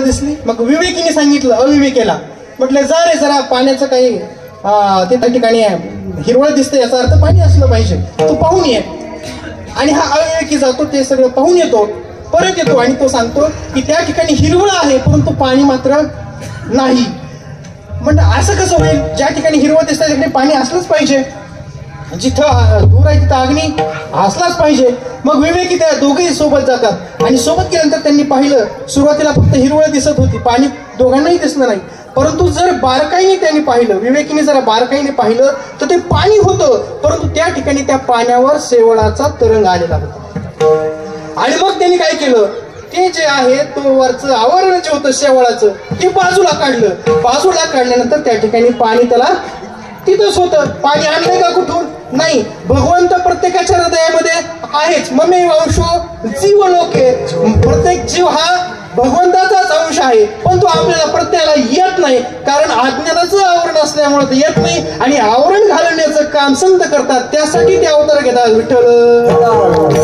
दिसली. मग विवेकीने सांगितलं अविवेकेला, म्हटलं जा रे जरा पाण्याचं काही ते त्या ठिकाणी हिरवळ दिसते, याचा अर्थ पाणी असलं पाहिजे, तू पाहून ये. आणि हा अविवेकी जातो, ते सगळं पाहून येतो, परत येतो आणि तो सांगतो की त्या ठिकाणी हिरवळ आहे परंतु पाणी मात्र नाही. म्हणजे असं कसं होईल, ज्या ठिकाणी हिरवळ दिसतं तिकडे पाणी असलंच पाहिजे, जिथं दूर आहे तिथं अग्नी असलाच पाहिजे. मग विवेकी त्या दोघेही सोबत जातात आणि सोबत गेल्यानंतर त्यांनी पाहिलं, सुरुवातीला फक्त हिरवळ दिसत होती, पाणी दोघांनाही दिसलं नाही. परंतु जर बारकाईने त्यांनी पाहिलं, विवेकीने जरा बारकाईने पाहिलं तर ते पाणी होतं, परंतु त्या ठिकाणी त्या पाण्यावर शेवाळाचा तरंग आलेला होता. आणि मग त्यांनी काय केलं, ते जे आहे तो वरचं आवरण जे होतं शेवाळाचं ते बाजूला काढलं. बाजूला काढल्यानंतर त्या ठिकाणी पाणी त्याला तिथंच होतं. पाणी आणलंय का कुठून? नाही. भगवंत प्रत्येकाच्या हृदयामध्ये आहेच. ममेव अंशो जीव लोके, प्रत्येक जीव हा भगवंताचाच अंश आहे, पण तो आपल्याला प्रत्येकाला येत नाही, कारण अज्ञानाचं आवरण असल्यामुळे ते येत नाही. आणि आवरण घालण्याचं काम संत करतात, त्यासाठी ते अवतार घेतात. विठ्ठल